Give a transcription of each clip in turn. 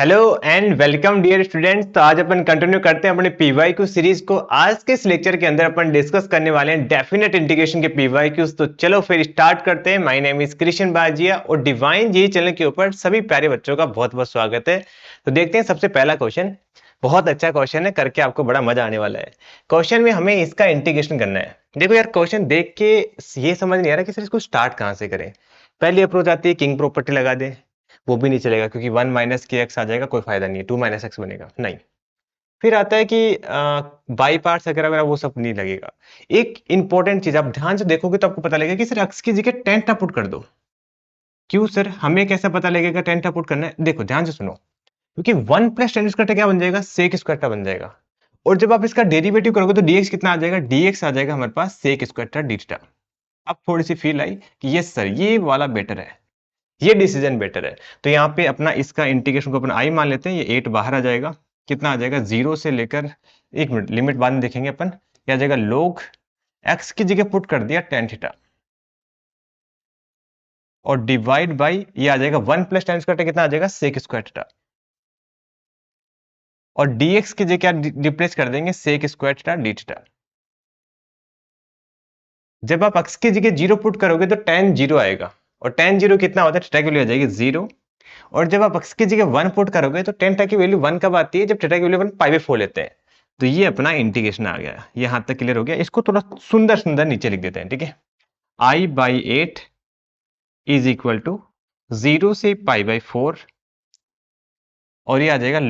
Hello and welcome dear students. तो आज अपन continue करते हैं अपने पीवाईक्यू सीरीज को। आज के इस लेक्चर के अंदर अपन डिस्कस करने वाले हैं डेफिनेट इंटीग्रेशन के पीवाईक्यूज। तो चलो फिर स्टार्ट करते हैं। माय नेम इज कृष्ण बाजिया और डिवाइन जी चैनल के ऊपर सभी प्यारे बच्चों का बहुत बहुत स्वागत है। तो देखते हैं सबसे पहला क्वेश्चन। बहुत अच्छा क्वेश्चन है, करके आपको बड़ा मजा आने वाला है। क्वेश्चन में हमें इसका इंटीग्रेशन करना है। देखो यार, क्वेश्चन देख के ये समझ नहीं आ रहा कि सर इसको स्टार्ट कहाँ से करें। पहली अप्रोच आती है किंग प्रॉपर्टी लगा दे, वो भी नहीं चलेगा क्योंकि 1 माइनस के एक्स आ जाएगा, कोई फायदा नहीं है। 2 माइनस एक्स बनेगा नहीं। फिर आता है कि बाई पार्ट्स वगैरह वगैरह, वो सब नहीं लगेगा। एक इंपॉर्टेंट चीज आप ध्यान से देखोगे तो आपको पता लगेगा कि सर एक्स की जगह टेन टा पुट कर दो। क्यों सर, हमें कैसा पता लगेगा टेन टा पुट करना है? देखो ध्यान से सुनो। क्योंकि 1 प्लस टेन स्क्वायर क्या बन जाएगा, सेक स्क्वायर बन जाएगा। और जब आप इसका डेरिवेटिव करोगे तो dx कितना आ जाएगा, dx आ जाएगा हमारे पास सेक स्क्वायर डी थीटा। अब थोड़ी सी फील आई कि यस सर ये वाला बेटर है, ये डिसीजन बेटर है। तो यहाँ पे अपना इसका इंटीग्रेशन को अपना आई मान लेते हैं। ये 8 बाहर आ जाएगा, कितना आ जाएगा, 0 से लेकर, एक मिनट लिमिट बाद में देखेंगे अपन। क्या आ जाएगा, लोग एक्स की जगह पुट कर दिया टेन थीटा और डिवाइड बाई ये आ जाएगा 1 प्लस टेन स्क्वायर कितना आ जाएगा, सेक स्क्वायर थीटा। और dx की जगह क्या रिप्लेस कर देंगे, sec square theta d theta. जब आप x की जगह 0 पुट करोगे तो tan 0 आएगा। और tan 0 कितना होता है, थीटा की वैल्यू आ जाएगी 0। और जब आप x की जगह 1 पुट करोगे तो tan की वैल्यू 1 कब आती है, जब थीटा की वैल्यू 1 पाई बाई 4 लेते हैं। तो ये अपना इंटीग्रेशन आ गया, यहां तक क्लियर हो गया। इसको थोड़ा सुंदर सुंदर नीचे लिख देते हैं, ठीक है। I by 8 is equal to 0 से पाई बाई 4 और ये आ जाएगा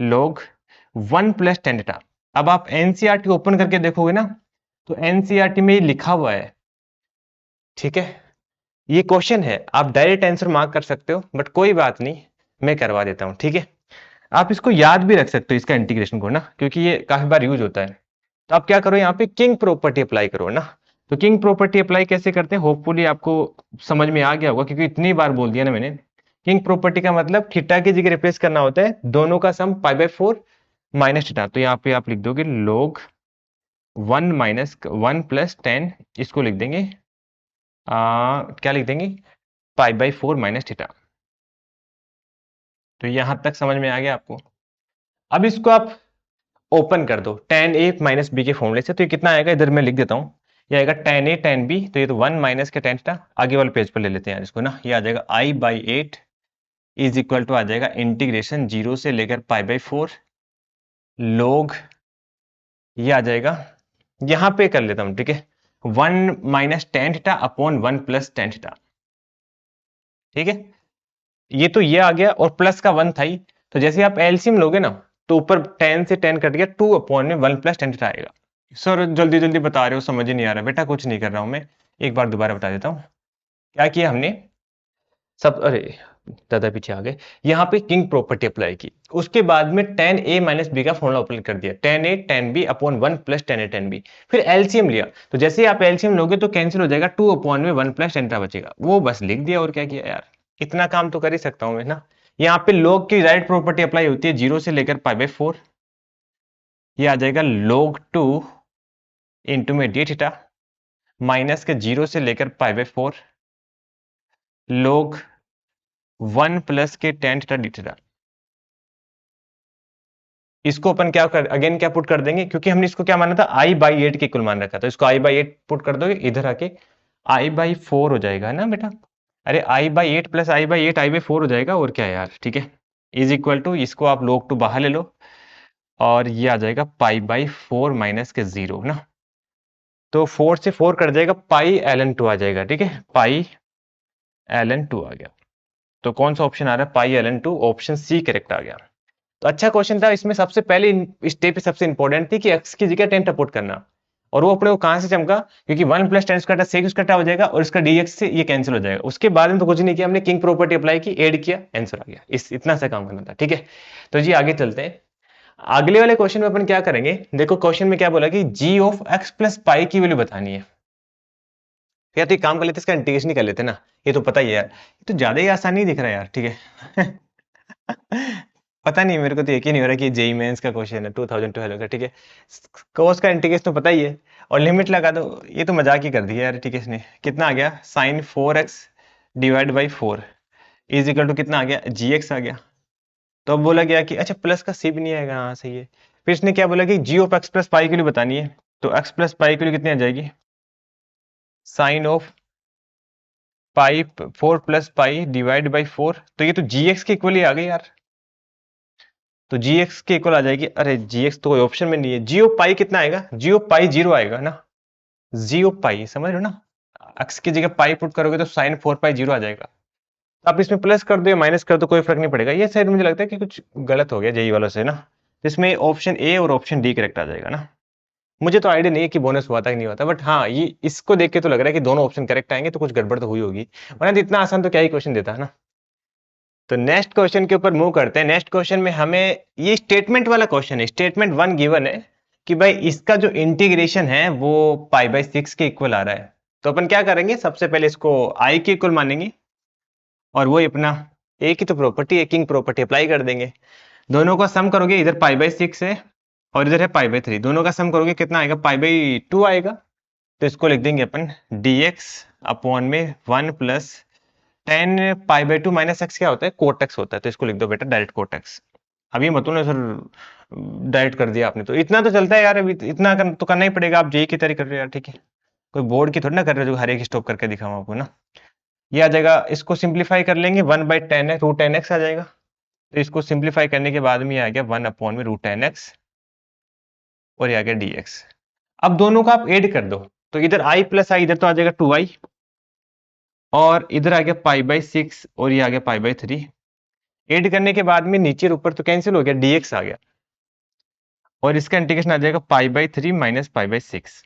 log 1 प्लस टेन थीटा। अब आप एनसीईआरटी ओपन करके देखोगे ना, तो एनसीईआरटी में ये लिखा हुआ है, ठीक है। ये क्वेश्चन है, आप डायरेक्ट आंसर मार्क कर सकते हो, बट कोई बात नहीं, मैं करवा देता हूं, ठीक है। आप इसको याद भी रख सकते हो इसका इंटीग्रेशन को ना, क्योंकि ये काफी बार यूज होता है। तो आप क्या करो, यहाँ पे किंग प्रॉपर्टी अप्लाई करो ना। तो किंग प्रॉपर्टी अप्लाई कैसे करते हैं, होपफुली आपको समझ में आ गया होगा, क्योंकि इतनी बार बोल दिया ना मैंने। किंग प्रॉपर्टी का मतलब थीटा की जगह रिप्लेस करना होता है दोनों का सम पाई बाई 4 माइनस थीटा। तो यहाँ पे आप लिख दोगे log 1 माइनस 1 प्लस 10, इसको लिख देंगे क्या लिख देंगे, पाई बाई 4 माइनस थीटा। तो यहां तक समझ में आ गया आपको। अब इसको आप ओपन कर दो tan a माइनस बी के फॉर्मूले से। तो ये कितना आएगा, इधर मैं लिख देता हूं। ये आएगा tan a tan b, तो ये तो 1 माइनस के tan थीटा। आगे वाले पेज पर ले लेते हैं इसको ना। ये आ जाएगा I by 8 is equal to आ जाएगा इंटीग्रेशन 0 से लेकर पाई बाई 4 लोग, ये आ जाएगा, यहां पे कर लेता हूं, ठीक है, 1 minus tan theta upon 1 plus tan theta, ठीक है। ये तो ये आ गया और प्लस का 1 था ही। तो जैसे आप एलसीएम लोगे ना, तो ऊपर 10 से 10 कट गया, 2 अपॉन में 1 प्लस 10 आएगा। सर जल्दी जल्दी बता रहे हो, समझ ही नहीं आ रहा। बेटा कुछ नहीं कर रहा हूं मैं, एक बार दोबारा बता देता हूं। क्या किया हमने, सब, अरे दादा पीछे आ गए। यहाँ पे किंग प्रॉपर्टी अप्लाई की, उसके बाद में tan a माइनस बी का फॉर्मूला अप्लाई कर दिया, tan a tan b upon 1 plus tan a tan b। फिर एलसीएम लिया, तो जैसे ही आप एलसीएम लोगे तो कैंसिल हो जाएगा, 2 अपॉन में 1 प्लस tan बचेगा, वो बस लिख दिया। और क्या किया यार, इतना काम तो कर ही सकता हूं मैं ना। यहाँ पे log की डायरेक्ट प्रॉपर्टी अप्लाई होती है 0 से लेकर पाई बाई 4। ये आ जाएगा log 2 इंटू में डी थीटा माइनस के 0 से लेकर पाई बाई 4 log 1 प्लस के tan थीटा डी थीटा। इसको अपन क्या कर, अगेन क्या पुट कर देंगे, क्योंकि हमने इसको क्या माना था, I बाई 8 के इक्वल मान रखा था। इसको I बाई 8 पुट कर दोगे, इधर आके I बाई 4 हो जाएगा ना बेटा। अरे I by 8 plus I by 8 I by 4 हो जाएगा, और क्या है यार, ठीक है। इज इक्वल टू, इसको आप log 2 बाहर ले लो और ये आ जाएगा पाई बाई 4 माइनस के 0 ना। तो 4 से 4 कट जाएगा, पाई ln 2 आ जाएगा, ठीक है, पाई ln 2 आ गया। तो कौन सा ऑप्शन आ रहा है, पाई ln 2, ऑप्शन सी करेक्ट आ गया। तो अच्छा क्वेश्चन था। इसमें सबसे पहले स्टेप सबसे इंपॉर्टेंट थी कि एक्स की जगह 10 पुट करना, और वो अपने को कहां से चमका, क्योंकि 1 plus ten square sec square हो जाएगा और इसका dx से ये कैंसिल हो जाएगा। उसके बाद में तो कुछ नहीं किया हमने, किंग प्रॉपर्टी अप्लाई की, ऐड किया, आंसर आ गया। इस इतना सा काम करना था, ठीक है। तो जी आगे चलते हैं। अगले वाले क्वेश्चन में अपन क्या करेंगे, देखो क्वेश्चन में क्या बोला कि g of x plus pi की वैल्यू बतानी है। या तो एक काम कर लेते, इसका इंटीग्रेशन ही कर लेते ना, ये तो पता ही है यार। ये तो ज्यादा ही आसान नहीं दिख रहा है यार, ठीक है। पता नहीं, मेरे को तो यकीन नहीं हो रहा कि जेई मेंस का क्वेश्चन है 2012 का, ठीक है। कोस का इंटीग्रेशन तो पता ही है, और लिमिट लगा दो। ये तो मजाक ही कर दिया यार, ठीक है। इसने कितना आ गया, sine 4x divide by 4, is equal to कितना आ गया, जी एक्स आ गया। तो अब बोला गया कि अच्छा प्लस का सी भी नहीं आएगा, हाँ सही है। फिर इसने क्या बोला कि जी ऑफ एक्स प्लस पाई के लिए बतानी है, तो एक्स प्लस पाई के लिए कितनी आ जाएगी, sine of pi 4 plus pi divide by 4, तो ये तो जी एक्स के इक्वल ही आ गई यार। तो जी एक्स के इक्वल आ जाएगी, अरे जी एक्स तो कोई ऑप्शन में नहीं है, जी ऑफ पाई कितना आएगा, जी ऑफ पाई 0 आएगा ना, जी ऑफ पाई समझ रहे हो ना, एक्स की जगह पाई पुट करोगे तो साइन 4 पाई 0 आ जाएगा। आप इसमें प्लस कर दो या माइनस कर दो कोई फर्क नहीं पड़ेगा। ये शायद मुझे लगता है कि कुछ गलत हो गया जेई वालों से ना, इसमें ऑप्शन ए और ऑप्शन डी करेक्ट आ जाएगा ना। मुझे तो आइडिया नहीं है कि बोनस हुआ था कि नहीं हुआ था, बट हाँ ये इसको देख के तो लग रहा है कि दोनों ऑप्शन करेक्ट आएंगे, तो कुछ गड़बड़ तो हुई होगी, वरना तो इतना आसान तो क्या ही क्वेश्चन देता है ना। तो नेक्स्ट क्वेश्चन के ऊपर मूव करते हैं। नेक्स्ट क्वेश्चन में हमें ये स्टेटमेंट वाला क्वेश्चन है, स्टेटमेंट 1 गिवन है कि भाई इसका जो इंटीग्रेशन है वो पाई बाई 6 के इक्वल आ रहा है। तो अपन क्या करेंगे, सबसे पहले इसको आई के इक्वल मानेंगे, और वो अपना ए की तो प्रॉपर्टी है, किंग प्रॉपर्टी अप्लाई कर देंगे। दोनों का सम करोगे, इधर पाई बाई 6 है और इधर है पाई बाई 3, दोनों का सम करोगे कितना आएगा, पाई बाई 2 आएगा। तो इसको लिख देंगे अपन dx अपॉन में 1 plus 10 pi by 2 minus x क्या होता है, कोट एक्स होता है, तो इसको लिख दो बेटा डायरेक्ट कोट एक्स। अब ये मत ना सर डायरेक्ट कर दिया आपने, तो इतना तो चलता है यार, अभी इतना तो करना ही पड़ेगा, आप जेई की तैयारी कर रहे हो यार, ठीक है, कोई बोर्ड की थोड़ी ना कर रहे हो जो हर एक स्टॉप करके दिखाऊं आपको ना। ये आ जाएगा, इसको सिंप्लीफाई कर लेंगे, 1 बाई 10 है रूट 10 एक्स आ जाएगा। तो इसको सिंप्लीफाई करने के बाद में ये आ गया 1 अपॉन में रूट 10 एक्स, और ये आ गया dx। अब दोनों का आप ऐड कर दो, तो इधर i प्लस आई, इधर तो आ जाएगा 2i, और इधर आ गया पाई बाई 6 और ये आ गया पाई बाई 3। ऐड करने के बाद में नीचे और ऊपर तो कैंसिल हो गया, dx आ गया, और इसका इंटीग्रेशन आ जाएगा pi by 3 minus pi by 6।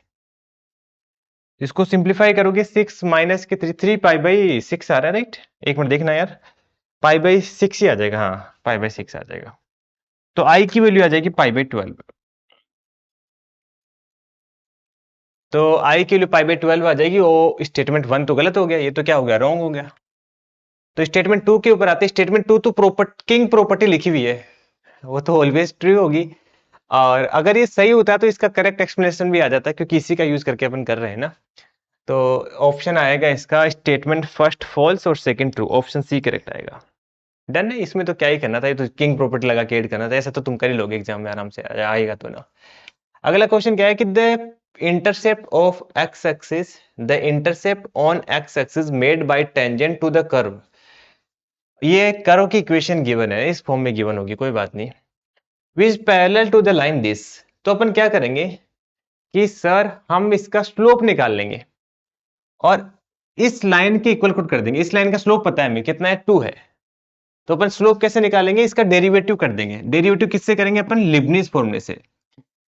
इसको सिंप्लीफाई करोगे 6 माइनस के 3, 3 पाई बाई 6 आ रहा है राइट, एक मिनट देखना यार, पाई बाई 6 ही आ जाएगा, हाँ पाई बाई 6 आ जाएगा। तो आई की वैल्यू आ जाएगी पाई बाई 12। तो आई की वैल्यू पाई बाई 12 आ जाएगी। वो स्टेटमेंट 1 तो गलत हो गया, ये तो क्या हो गया, रॉन्ग हो गया। तो स्टेटमेंट 2 के ऊपर आते हैं। स्टेटमेंट 2 तो किंग प्रॉपर्टी लिखी हुई है, वो तो ऑलवेज ट्रू होगी, और अगर ये सही होता है तो इसका करेक्ट एक्सप्लेनेशन भी आ जाता है, क्योंकि इसी का यूज करके अपन कर रहे हैं ना। तो ऑप्शन आएगा इसका स्टेटमेंट फर्स्ट फॉल्स और second true, option C correct आएगा। डन है, इसमें तो क्या ही करना था, ये तो किंग प्रॉपर्टी लगा के ऐड करना था, ऐसा तो तुम कर ही लोगे एग्जाम में आराम से, आएगा तो ना। अगला क्वेश्चन क्या है कि the intercept of X axis, the intercept on X axis made by tangent to the curve. ये कर्व की इक्वेशन गिवन है, इस फॉर्म में गिवन होगी, कोई बात नहीं। Which parallel to the line this, तो अपन क्या करेंगे कि सर हम इसका स्लोप निकाल लेंगे और इस लाइन के इक्वल पुट कर देंगे। इस लाइन का स्लोप पता है हमें कितना है, 2 है। तो अपन स्लोप कैसे निकालेंगे, इसका डेरिवेटिव कर देंगे। डेरिवेटिव किससे करेंगे अपन, लिबनीज फॉर्मूले से।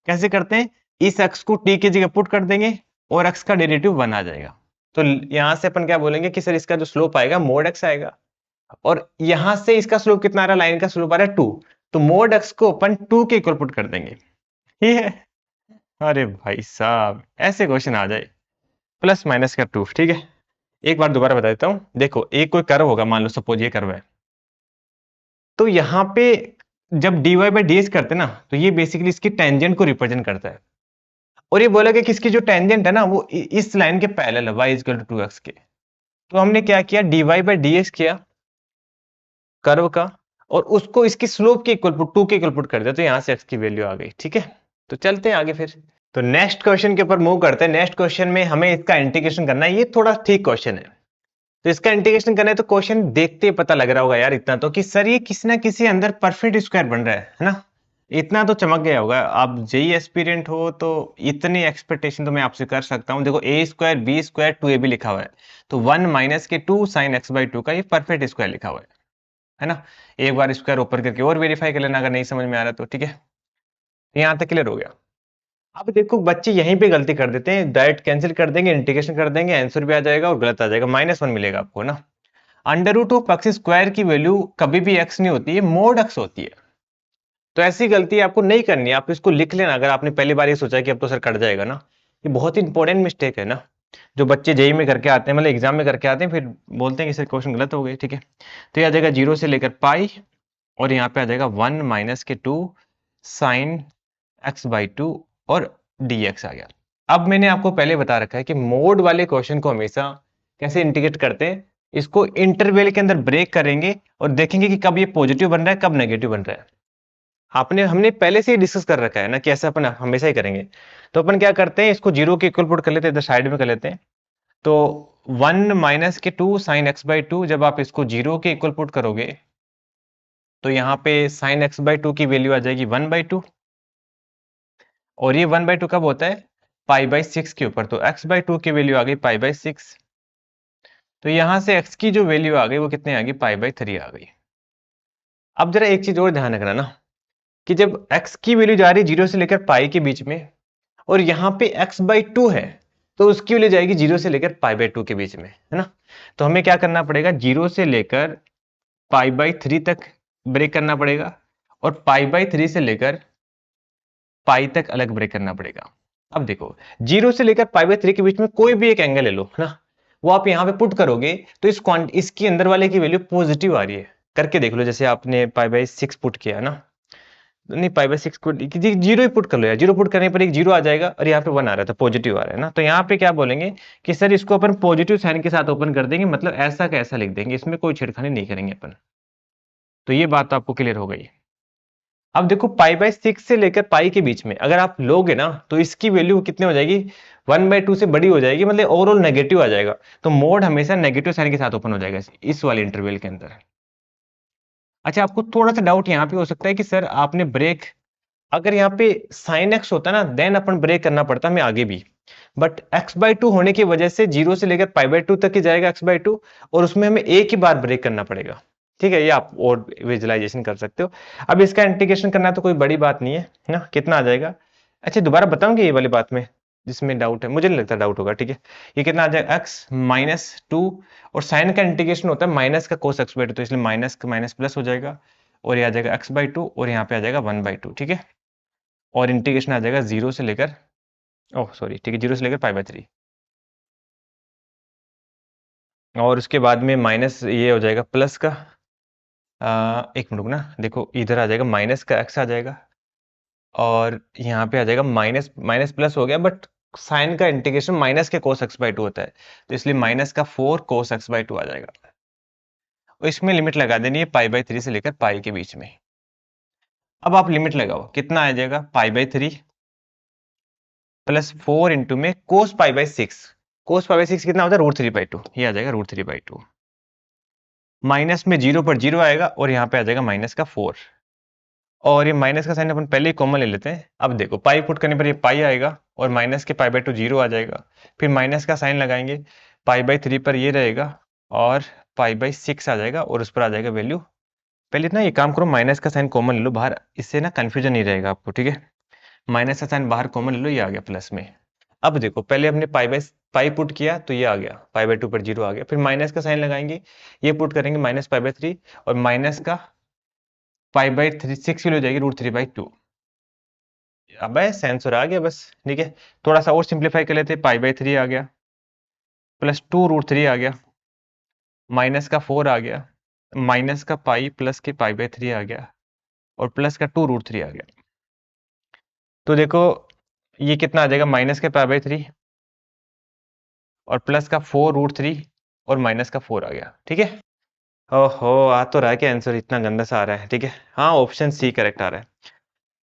कैसे करते हैं, इस अक्स को टी की जगह पुट कर देंगे और अक्स का डेरिवेटिव 1 आ जाएगा। तो यहां से अपन क्या बोलेंगे कि सर इसका जो स्लोप आएगा मोड एक्स आएगा, और यहां से इसका स्लोप कितना आ रहा है, लाइन का स्लोप आ रहा है 2, तो मोड एक्स को अपन 2 के इक्वल पुट कर देंगे, ठीक है। अरे भाई साहब ऐसे क्वेश्चन आ जाए, प्लस माइनस का प्रूफ, ठीक है। एक बार दोबारा बता देता हूं, देखो एक कोई कर्व होगा, मान लो सपोज ये कर्व है, तो यहाँ पे जब dy बाई डी करते हैं ना, तो ये बेसिकली इसकी टेंजेंट को रिप्रेजेंट करता है, और ये बोला गया कि इसकी जो टेंजेंट है ना वो इस लाइन के पैरेलल है, y इक्वल टू 2x के। तो हमने क्या किया, dy बाई डी किया कर्व का, और उसको इसकी स्लोप के इक्वल पुट 2 के इक्वल पुट कर दिया, तो यहां से x की वैल्यू आ गई, ठीक है। तो चलते हैं आगे फिर। तो नेक्स्ट क्वेश्चन के ऊपर मूव करते हैं। नेक्स्ट क्वेश्चन में हमें इसका इंटीग्रेशन करना है, ये थोड़ा ठीक क्वेश्चन है। तो इसका इंटीग्रेशन करना है, तो क्वेश्चन देखते ही पता लग रहा होगा यार इतना तो, कि सर ये किसी ना किसी अंदर परफेक्ट स्क्वायर बन रहा है ना, इतना तो चमक गया होगा। आप जेई एस्पिरेंट हो तो इतनी एक्सपेक्टेशन तो मैं आपसे कर सकता हूं। देखो ए स्क्वायर बी स्क्वायर 2ab लिखा हुआ है, तो 1 माइनस के 2 साइन एक्स बाई 2 का ये परफेक्ट स्क्वायर लिखा हुआ है ना। एक बार स्क्वायर ऊपर करके और वेरीफाई कर लेना अगर नहीं समझ में आ रहा तो, ठीक है। यहां तक क्लियर हो गया। अब देखो बच्चे यहीं पे गलती कर देते हैं, डायरेक्ट कैंसिल कर देंगे, इंटीग्रेशन कर देंगे, आंसर भी आ जाएगा और गलत आ जाएगा, -1 मिलेगा आपको ना। Under root of x square की वैल्यू कभी भी एक्स नहीं होती है, मोड एक्स होती है। तो ऐसी गलती आपको नहीं करनी है, आप इसको लिख लेना अगर आपने पहली बार ये सोचा कि अब तो सर कट जाएगा ना। ये बहुत ही इंपॉर्टेंट मिस्टेक है ना, जो बच्चे जेई में करके आते हैं, मतलब एग्जाम में करके आते हैं, फिर बोलते हैं कि सर क्वेश्चन गलत हो गए, ठीक है। तो ये आ जाएगा 0 से लेकर पाई, और यहाँ पे आ जाएगा 1 माइनस के 2 साइन एक्स बाई 2 और dx आ गया। अब मैंने आपको पहले बता रखा है कि मोड वाले क्वेश्चन को हमेशा कैसे इंटीग्रेट करते हैं, इसको इंटरवल के अंदर ब्रेक करेंगे और देखेंगे कि कब ये पॉजिटिव बन रहा है, कब नेगेटिव बन रहा है। हमने पहले से ही डिस्कस कर रखा है ना कि ऐसा अपन हमेशा ही करेंगे। तो अपन क्या करते हैं, इसको जीरो के इक्वल पुट कर लेते हैं, इधर साइड में कर लेते हैं। तो 1 माइनस के 2 साइन एक्स बाई टू, जब आप इसको जीरो के इक्वल पुट करोगे तो यहाँ पे साइन एक्स बाई टू की वैल्यू आ जाएगी 1/2, और ये 1/2 कब होता है, पाई बाई 6 के ऊपर। तो x बाई टू की वैल्यू आ गई पाई बाई 6। तो यहां से x की जो वैल्यू आ गई वो कितने आ गई, पाई बाई 3 आ गई। अब जरा एक चीज और ध्यान रखना ना, कि जब x की वैल्यू जा रही है 0 से लेकर पाई के बीच में, और यहाँ पे x बाई टू है, तो उसकी वैल्यू जाएगी 0 से लेकर पाई बाई 2 के बीच में, है ना। तो हमें क्या करना पड़ेगा, 0 से लेकर पाई बाई 3 तक ब्रेक करना पड़ेगा, और पाई बाई 3 से लेकर पाई तक अलग ब्रेक करना पड़ेगा। अब देखो, 0 से लेकर पाई बाई 3 के बीच में कोई भी एक एंगल ले लो, है ना, वो आप यहाँ पे पुट करोगे तो इसकी अंदर वाले की वैल्यू पॉजिटिव आ रही है। करके देख लो, जैसे आपने पाई बाई 6 पुट किया ना, नहीं pi by 6 put, zero he put कर लो यार, जीरो पुट करने पर एक जीरो आ जाएगा, और यहाँ पे 1 आ रहा था, पॉजिटिव आ रहा है ना। तो यहाँ पे क्या बोलेंगे कि सर इसको अपन पॉजिटिव साइन के साथ ओपन कर देंगे, मतलब ऐसा का ऐसा लिख देंगे, इसमें कोई छेड़खानी नहीं करेंगे अपन। तो ये बात तो आपको क्लियर हो गई। अब देखो, पाई बाई 6 से लेकर पाई के बीच में अगर आप लोगे ना, तो इसकी वैल्यू कितने हो जाएगी, 1/2 से बड़ी हो जाएगी, मतलब ओवरऑल नेगेटिव आ जाएगा। तो मोड हमेशा नेगेटिव साइन के साथ ओपन हो जाएगा इस वाले इंटरवल के अंदर। अच्छा, आपको थोड़ा सा डाउट यहाँ पे हो सकता है कि सर आपने ब्रेक, अगर यहाँ पे साइन एक्स होता ना, देन अपन ब्रेक करना पड़ता हमें आगे भी, बट एक्स बाई टू होने की वजह से 0 से लेकर पाई बाई 2 तक ही जाएगा एक्स बाई टू, और उसमें हमें एक ही बार ब्रेक करना पड़ेगा। ठीक है, ये आप और विजुलाइजेशन कर सकते हो। अब इसका इंटीग्रेशन करना तो कोई बड़ी बात नहीं है ना, कितना आ जाएगा। अच्छा, दोबारा बताऊंगे ये वाली बात में, जिसमें डाउट है, मुझे नहीं लगता डाउट होगा। ठीक है, ये कितना आ जाएगा, एक्स माइनस टू, और साइन का इंटीग्रेशन होता है माइनस का कोस एक्स बाई टू, तो इसलिए माइनस का माइनस प्लस हो जाएगा, और ये आ जाएगा एक्स बाई टू, और यहाँ पे आ जाएगा 1/2। ठीक है, और इंटीग्रेशन आ जाएगा 0 से लेकर, ओह सॉरी, ठीक है, 0 से लेकर पाई बाई 3, और उसके बाद में माइनस ये हो जाएगा प्लस का, एक मिनट ना, देखो इधर आ जाएगा माइनस का एक्स आ जाएगा, और यहाँ पे आ जाएगा माइनस माइनस प्लस हो गया, बट साइन का इंटीग्रेशन माइनस के कोस एक्स बाई टू होता है, तो इसलिए माइनस का 4 कोस एक्स बाई टू आ जाएगा। और इसमें लिमिट लगा देनी है पाई बाई 3 से लेकर पाई के बीच में। अब आप लिमिट लगाओ, कितना आ जाएगा, पाई बाई 3 प्लस 4 इंटू में कोस pi by 6, cos pi by 6 कितना होता है, √3/2, ये आ जाएगा √3/2, माइनस में 0 पर 0 आएगा, और यहाँ पे आ जाएगा माइनस का 4, और ये माइनस का साइन अपन पहले ही कॉमन ले लेते हैं। अब देखो, पाई पुट करने पर ये पाई आएगा, और माइनस के पाई बाई टू 0 आ जाएगा, फिर माइनस का साइन लगाएंगे, पाई बाई 3 पर ये रहेगा, और पाई बाई 6 आ जाएगा, और उस पर आ जाएगा वैल्यू। पहले ना ये काम करो, माइनस का साइन कॉमन ले लो बाहर, इससे ना कंफ्यूजन नहीं रहेगा आपको। ठीक है, माइनस का साइन बाहर कॉमन ले लो, ये आ गया प्लस में। अब देखो, पहले हमने पाई पुट किया तो ये आ गया, पाई बाई टू पर 0 आ गया, फिर माइनस का साइन लगाएंगे, ये पुट करेंगे माइनस पाई बाई 3, और माइनस का पाई बाई 3 6 किलो हो जाएगी √3/2। अब सेंसर आ गया बस। ठीक है, थोड़ा सा और सिंप्लीफाई कर लेते, पाई बाई 3 आ गया, प्लस 2√3 आ गया, माइनस का 4 आ गया, माइनस का पाई प्लस के पाई बाई 3 आ गया, और प्लस का 2√3 आ गया। तो देखो, ये कितना आ जाएगा, माइनस के पाई बाई 3 और प्लस का 4√3, और माइनस का 4 आ गया। ठीक है, ओहो, आ तो रहा है क्या आंसर, इतना गंदा सा आ रहा है। ठीक है, हाँ, ऑप्शन सी करेक्ट आ रहा है।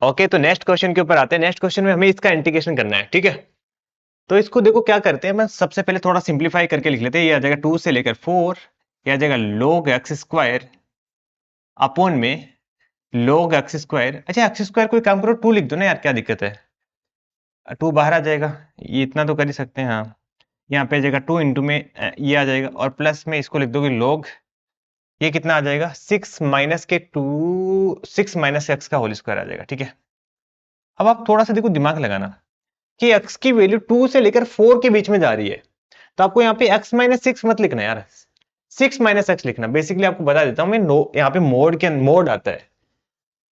ओके, तो नेक्स्ट क्वेश्चन के ऊपर आते हैं। नेक्स्ट क्वेश्चन में हमें इसका इंटीग्रेशन करना है। ठीक है, तो इसको देखो क्या करते हैं, मैं सबसे पहले थोड़ा सिंप्लीफाई करके लिख लेते हैं। ये आ जाएगा 2 से लेकर 4, ये आ जाएगा log एक्स स्क्वायर अपॉन में log एक्स स्क्वायर। अच्छा, एक्स स्क्वायर कोई काम करो 2 लिख दो ना यार, क्या दिक्कत है, 2 बाहर आ जाएगा, ये इतना तो कर ही सकते हैं। हाँ, यहाँ पे आ जाएगा 2 इंटू में ये आ जाएगा, और प्लस में इसको लिख दोगे log, ये कितना आ जाएगा, 6 माइनस के 2, 6 माइनस एक्स का होल स्क्वायर आ जाएगा। ठीक है, अब आप थोड़ा सा देखो, दिमाग लगाना कि x की वैल्यू 2 से लेकर 4 के बीच में जा रही है, तो आपको यहाँ पे x माइनस 6 मत लिखना यार, 6 माइनस एक्स लिखना। बेसिकली आपको बता देता हूं मैं, यहाँ पे मोड आता है,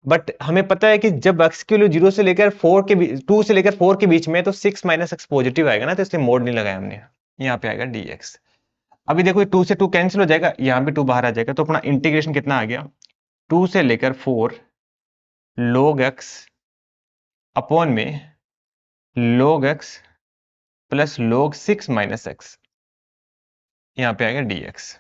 बट हमें पता है कि जब x की वैल्यू 0 से लेकर 4 के 2 से लेकर 4 के बीच में है, तो 6 माइनस एक्स पॉजिटिव आएगा ना, तो इसलिए मोड नहीं लगाया हमने। यहाँ पे आएगा dx। अभी देखो, 2 से 2 कैंसिल हो जाएगा, यहाँ पे 2 बाहर आ जाएगा, तो अपना इंटीग्रेशन कितना आ गया, 2 से लेकर 4 log x अपॉन में log x plus log 6 minus x, यहाँ पे आएगा dx।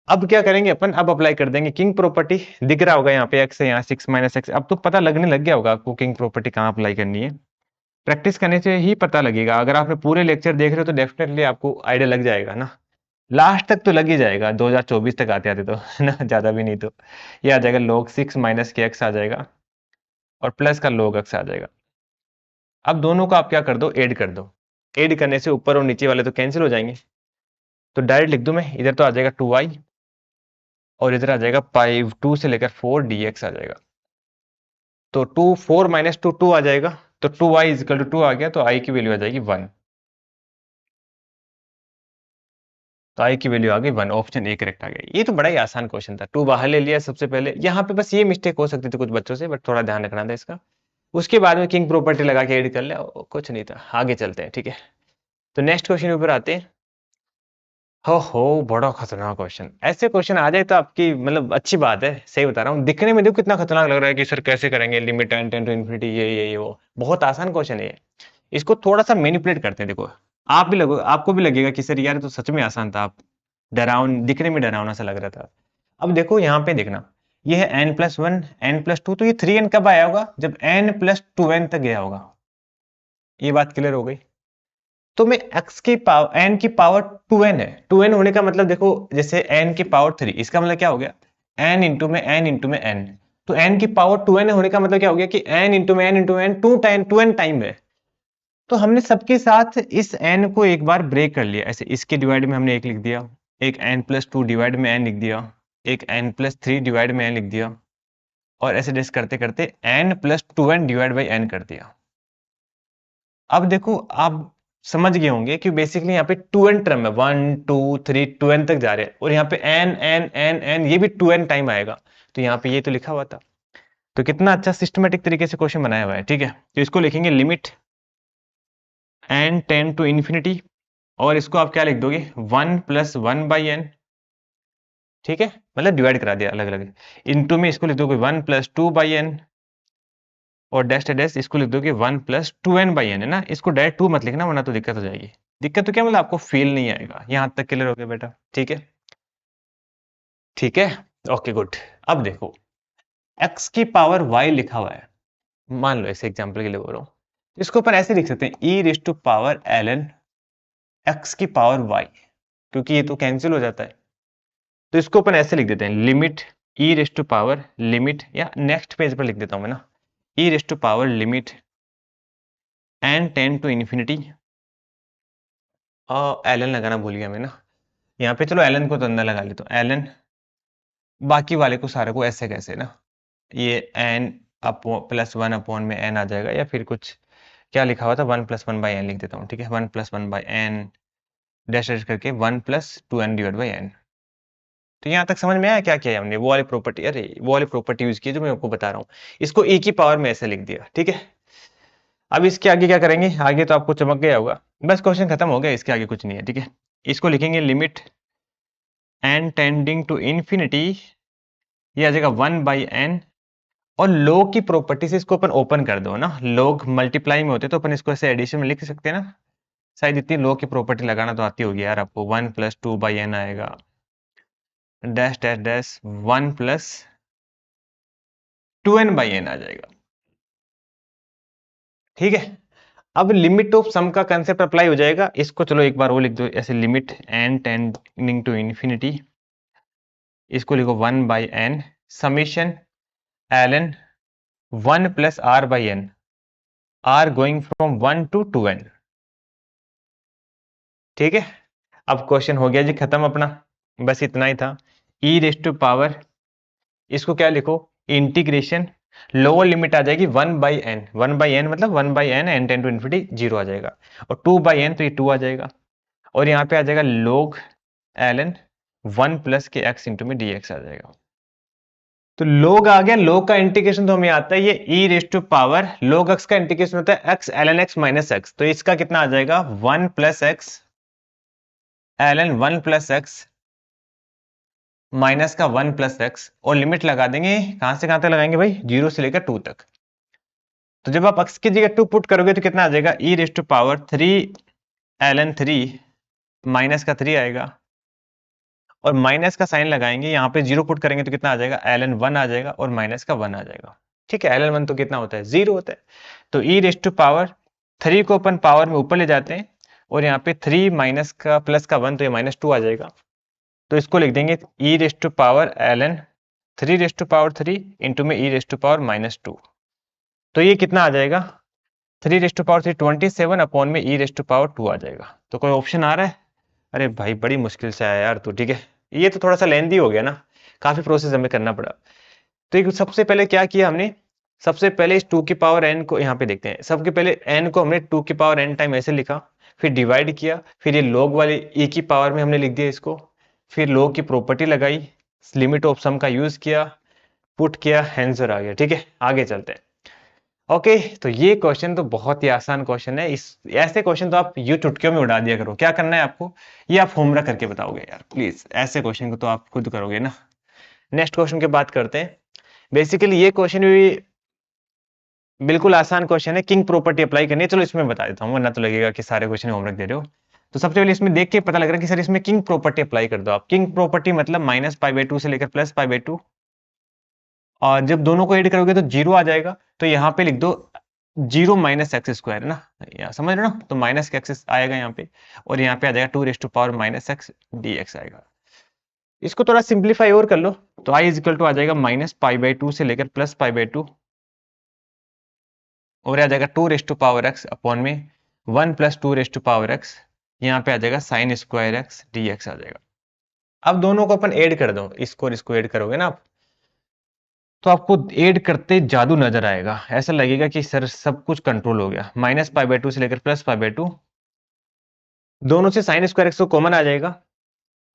अब क्या करेंगे अपन, अब अप्लाई कर देंगे किंग प्रॉपर्टी। दिख रहा होगा यहाँ पे एक्स है, यहाँ 6 माइनस एक्स। अब तो पता लगने लग गया होगा आपको किंग प्रॉपर्टी कहाँ अप्लाई करनी है। प्रैक्टिस करने से ही पता लगेगा। अगर आपने पूरे लेक्चर देख रहे हो तो डेफिनेटली आपको आइडिया लग जाएगा ना। लास्ट तक तो लग ही जाएगा, 2024 तक आते आते तो है ना, ज्यादा भी नहीं तो। ये आ जाएगा log 6 माइनस के एक्स आ जाएगा, और प्लस का log x आ जाएगा। अब दोनों को आप क्या कर दो, ऐड कर दो। ऐड करने से ऊपर और नीचे वाले तो कैंसिल हो जाएंगे। तो डायरेक्ट लिख दूं मैं, इधर तो आ जाएगा 2y, और इधर आ जाएगा पाई 2 से लेकर 4 dx आ जाएगा। तो 4 माइनस 2 आ जाएगा। तो 2y इजिकल टू 2 आ गया, तो i की वैल्यू आ जाएगी 1। तो i की वैल्यू आ गई 1, ऑप्शन ए करेक्ट आ गया। ये तो बड़ा ही आसान क्वेश्चन था। 2 बाहर ले लिया सबसे पहले। यहाँ पे बस ये मिस्टेक हो सकती थी कुछ बच्चों से, बट थोड़ा ध्यान रखना था इसका। उसके बाद में किंग प्रॉपर्टी लगा के ऐड कर लिया, कुछ नहीं था। आगे चलते हैं, ठीक है। तो नेक्स्ट क्वेश्चन ऊपर आते हैं। हो बड़ा खतरनाक क्वेश्चन। ऐसे क्वेश्चन आ जाए तो आपकी मतलब अच्छी बात है, सही बता रहा हूँ। दिखने में देखो कितना खतरनाक लग रहा है कि सर कैसे करेंगे, limit ten ten to infinity, ये वो। बहुत आसान क्वेश्चन है ये। इसको थोड़ा सा मैनिपुलेट करते हैं। देखो आप भी लगो, आपको भी लगेगा कि सर यार ये तो सच में आसान था। आप डरावन, दिखने में डरावना सा लग रहा था। अब देखो यहाँ पे देखना, ये है n+1 n+2। तो ये 3n कब आया होगा, जब n+2n तक गया होगा। ये बात क्लियर हो गई। तो मैं x की पावर n की पावर 2n है। 2n होने का मतलब देखो, जैसे n की पावर 3, इसका मतलब क्या हो गया, n इंटू में n इंटू में n। तो n की पावर 2n होने का मतलब क्या हो गया कि n इंटू में n into n 2n time है। तो हमने सबके साथ इस n को एक बार ब्रेक कर लिया। ऐसे इसके डिवाइड में हमने 1 लिख दिया, एक n+2 डिवाइड में n लिख दिया, एक n+3 डिवाइड में n लिख दिया, और ऐसे डिस करते करते n+2n डिवाइड बाई n कर दिया। अब देखो आप समझ गए होंगे कि बेसिकली यहाँ पे 2n टर्म है, 1 2 3 2n तक जा रहे हैं, और यहाँ पे n n n n ये भी 2n टाइम आएगा। तो यहाँ पे ये तो लिखा हुआ था। तो कितना अच्छा सिस्टमेटिक तरीके से क्वेश्चन बनाया हुआ है, ठीक है। तो इसको लिखेंगे limit n ten to infinity, और इसको आप क्या लिख दोगे, 1+1/n, ठीक है। मतलब डिवाइड करा दिया अलग अलग। इनटू में इसको लिख दोगे 1+2/n, और डैश डैश इसको लिख दोगे 1+2n/n, है ना। इसको डायरेक्ट 2 मत लिखना, वरना तो दिक्कत हो जाएगी। दिक्कत तो क्या मतलब, आपको फील नहीं आएगा। यहां तक क्लियर हो गया बेटा, ठीक है। ठीक है, ओके गुड। अब देखो x की पावर y लिखा हुआ है, मान लो ऐसे एग्जांपल के लिए बोल रहा हूं। इसको अपन ऐसे लिख सकते हैं, e⁻ln x की पावर y, क्योंकि ये तो कैंसिल हो जाता है। तो इसको अपन ऐसे लिख देते हैं, लिमिट लिमिट, या नेक्स्ट पेज पर लिख देता हूं मैं ना, limit n ten to infinity, ln लगाना भूल गया मैं ना। यहाँ पे चलो ln को तो अंदर लगा लेता हूँ, ln, बाकी वाले को सारे को ऐसे कैसे ना, ये n +1 में n आ जाएगा, या फिर कुछ क्या लिखा हुआ था, 1+1/n लिख देता हूँ, ठीक है। 1+1/n डैश डैश करके 1+2n डिवाइड बाई n। तो यहाँ तक समझ में आया क्या किया है हमने, वो वाली प्रॉपर्टी, अरे वो वाली प्रॉपर्टी यूज की जो मैं आपको बता रहा हूँ। इसको e की पावर में ऐसे लिख दिया, ठीक है। अब इसके आगे क्या करेंगे, आगे तो आपको चमक गया होगा। बस क्वेश्चन खत्म हो गया, इसके आगे कुछ नहीं है, ठीक है। इसको लिखेंगे limit n tending to infinity, ये आ जाएगा 1/n, और log की प्रॉपर्टी से इसको अपन ओपन कर दो ना। log मल्टीप्लाई में होते तो अपन इसको ऐसे एडिशन में लिख सकते हैं ना। शायद इतनी log की प्रॉपर्टी लगाना तो आती होगी यार आपको। 1+2/n आएगा, डैश डैश डैश 1+2n/n आ जाएगा, ठीक है। अब लिमिट ऑफ सम का कंसेप्ट अप्लाई हो जाएगा। इसको चलो एक बार वो लिख दो ऐसे, limit n tending to infinity, इसको लिखो 1/n summation ln 1+r/n, r going from 1 to 2n, ठीक है। अब क्वेश्चन हो गया जी खत्म अपना, बस इतना ही था। e⁻, इसको क्या लिखो, इंटीग्रेशन, लोअर लिमिट आ जाएगी 1/n, 1/n मतलब 1/n n ten to infinity 0 आ जाएगा, और 2/n तो ये 2 आ जाएगा, और यहाँ पे आ जाएगा log ln 1+ के x इंटू में dx आ जाएगा। तो log आ गया। log का इंटीग्रेशन तो हमें आता है, ये e⁻, log x का इंटीग्रेशन होता है x ln x minus x। तो इसका कितना आ जाएगा, 1+x ln 1+x माइनस का 1+x, और लिमिट लगा देंगे, कहां से कहां तक लगाएंगे भाई, 0 से लेकर 2 तक। तो जब आप x की जगह 2 पुट करोगे तो कितना आ जाएगा, e⁻3 ln 3 माइनस का 3 आएगा, और माइनस का साइन लगाएंगे, यहाँ पे 0 पुट करेंगे तो कितना आ जाएगा, ln 1 आ जाएगा और माइनस का 1 आ जाएगा। ठीक है, ln 1 तो कितना होता है, 0 होता है। तो e रेस्ट टू पावर 3 को अपन पावर में ऊपर ले जाते हैं और यहाँ पे 3 माइनस का प्लस का 1 तो ये -2 आ जाएगा। तो इसको लिख देंगे e raised to power ln 3 raised to power 3 into में e रेस्ट टू पावर -2। तो ये कितना आ जाएगा, 3 रेस्ट टू पावर 3 27 अपॉन में e रेस्ट टू पावर 2 आ जाएगा। तो कोई ऑप्शन आ रहा है? अरे भाई बड़ी मुश्किल से आया यार, तो ठीक है, ये तो थोड़ा सा लेंदी हो गया ना, काफी प्रोसेस हमें करना पड़ा। तो एक सबसे पहले क्या किया हमने, सबसे पहले इस 2 की पावर n को यहाँ पे देखते हैं, सबके पहले n को हमने 2 की पावर n टाइम ऐसे लिखा, फिर डिवाइड किया, फिर ये log वाली e की पावर में हमने लिख दिया इसको, फिर log की प्रॉपर्टी लगाई, लिमिट ऑफ सम का यूज किया, पुट किया, आंसर आ गया। ठीक है, आगे चलते हैं। ओके, तो ये क्वेश्चन तो बहुत ही आसान क्वेश्चन है। इस ऐसे क्वेश्चन तो आप यू चुटकियों में उड़ा दिया करो। क्या करना है आपको, ये आप होमवर्क करके बताओगे यार प्लीज, ऐसे क्वेश्चन को तो आप खुद करोगे ना। नेक्स्ट क्वेश्चन की बात करते हैं। बेसिकली ये क्वेश्चन भी बिल्कुल आसान क्वेश्चन है, किंग प्रॉपर्टी अप्लाई करनी है। चलो इसमें बता देता हूँ, वरना तो लगेगा कि सारे क्वेश्चन होमवर्क दे रहे हो। तो सबसे पहले इसमें देख के पता लग रहा है कि सर इसमें किंग प्रॉपर्टी अप्लाई कर दो आप। किंग प्रॉपर्टी मतलब -π/2 से लेकर +π/2, और जब दोनों को ऐड करोगे तो 0 आ जाएगा। तो यहाँ पे लिख दो 0 माइनस एक्स स्क्वायर है ना, या समझ रहे हो ना, तो माइनस का एक्स आएगा यहाँ पे, और यहाँ पे आ जाएगा 2 raised to power -x dx आएगा। इसको थोड़ा सिंप्लीफाई और कर लो, तो i इज इक्वल टू आ जाएगा -π/2 से लेकर +π/2, और आ जाएगा 2 raised to power x upon में 1 + 2 रेस्ट टू पावर x, यहाँ पे आ जाएगा sin स्क्वायर x dx आ जाएगा। अब दोनों को अपन ऐड कर दो, इसको और इसको ऐड करोगे ना आप, तो आपको ऐड करते जादू नजर आएगा, ऐसा लगेगा कि सर सब कुछ कंट्रोल हो गया। -π/2 से लेकर +π/2, दोनों से sin स्क्वायर x को कॉमन आ जाएगा,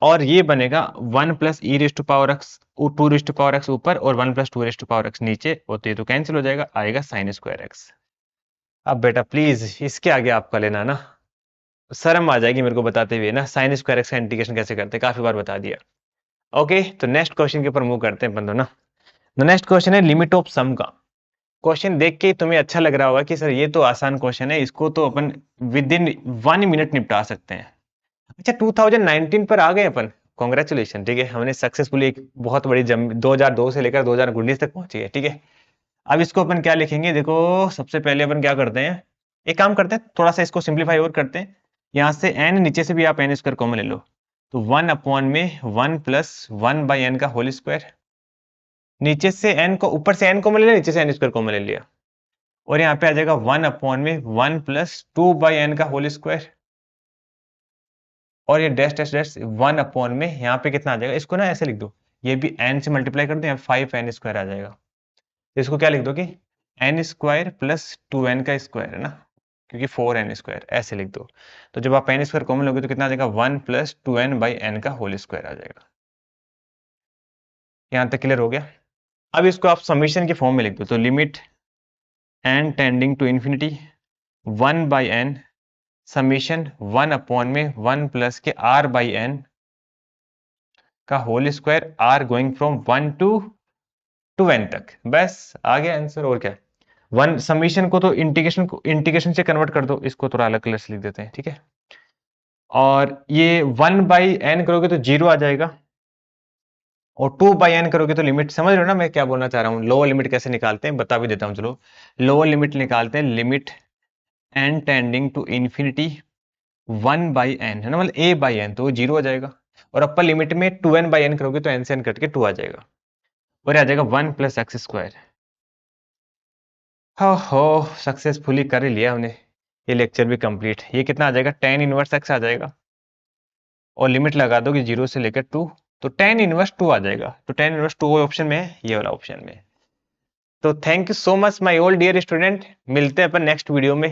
और ये बनेगा 1 + e raised to power x, 2 raised to power x ऊपर और 1 + 2 रेस्ट टू पावर x नीचे, और ये तो कैंसिल हो जाएगा, आएगा sin स्क्वायर x। अब बेटा प्लीज इसके आगे आपका लेना ना, शर्म आ जाएगी मेरे को बताते हुए ना, sin स्क्वायर x का इंटीग्रेशन कैसे करते हैं, काफी बार बता दिया। ओके, तो नेक्स्ट क्वेश्चन के ऊपर मूव करते हैं बंदो ना। नेक्स्ट क्वेश्चन है लिमिट ऑफ सम का। क्वेश्चन देख के तुम्हें अच्छा लग रहा होगा कि सर ये तो आसान क्वेश्चन है, इसको तो अपन विद इन 1 मिनट निपटा सकते हैं। अच्छा, 2019 पर आ गए अपन, कॉन्ग्रेचुलेशन। ठीक है, हमने सक्सेसफुली एक बहुत बड़ी 2002 से लेकर 2019 तक पहुंची है। ठीक है, अब इसको अपन क्या लिखेंगे, देखो सबसे पहले अपन क्या करते हैं, एक काम करते हैं, थोड़ा सा इसको सिंप्लीफाई और करते हैं। यहाँ से n, नीचे से भी आप n स्क्वायर कॉमन ले लो, तो 1 अपॉन में 1 + 1/n का होल स्क्वायर, नीचे से n को, ऊपर से n कॉमन ले लिया, नीचे से n स्क्वायर कॉमन ले लिया, और यहाँ पे आ जाएगा 1 अपॉन में 1 + 2/n का होल स्क्वायर, और ये डैश डैश डैश 1 अपॉन में यहाँ पे कितना आ जाएगा, इसको ना ऐसे लिख दो, ये भी n से मल्टीप्लाई कर दो, यहाँ 5n स्क्वायर आ जाएगा। तो इसको क्या लिख दो कि n स्क्वायर प्लस 2n का स्क्वायर है ना, क्योंकि 4n स्क्वायर, ऐसे लिख दो। तो जब आप n स्क्वायर कॉमन लोगे तो कितना आ जाएगा, 1 + 2n/n का होल स्क्वायर आ जाएगा। यहाँ तक क्लियर हो गया। अब इसको आप समीशन के फॉर्म में लिख दो, तो limit n tending to infinity 1/n summation 1 upon में 1 प्लस के r/n का whole square, r going from 1 to n तक। बस आ गया आंसर, और क्या। वन समीशन को तो इंटीग्रेशन से कन्वर्ट कर दो, इसको थोड़ा अलग कलर से लिख देते हैं। ठीक है, और ये 1/n करोगे तो 0 आ जाएगा, और 2/n करोगे तो लिमिट, समझ रहे हो ना मैं क्या बोलना चाह रहा हूँ। लोअर लिमिट कैसे निकालते हैं बता भी देता हूँ, चलो लोअर लिमिट निकालते हैं। Limit n tending to infinity 1/n है ना, मतलब a/n, तो 0 आ जाएगा, और अपर लिमिट में 2n/n करोगे तो n से n कट के 2 आ जाएगा, और आ जाएगा 1 + x स्क्वायर। हो सक्सेसफुली कर ही लिया हमने, ये लेक्चर भी कंप्लीट। ये कितना आ जाएगा, tan इनवर्स x आ जाएगा, और लिमिट लगा दो कि 0 से लेकर 2, तो tan इनवर्स 2 आ जाएगा। तो tan इनवर्स 2 ऑप्शन में है, ये वाला ऑप्शन में। तो thank you so much my all dear student, मिलते हैं अपन नेक्स्ट वीडियो में।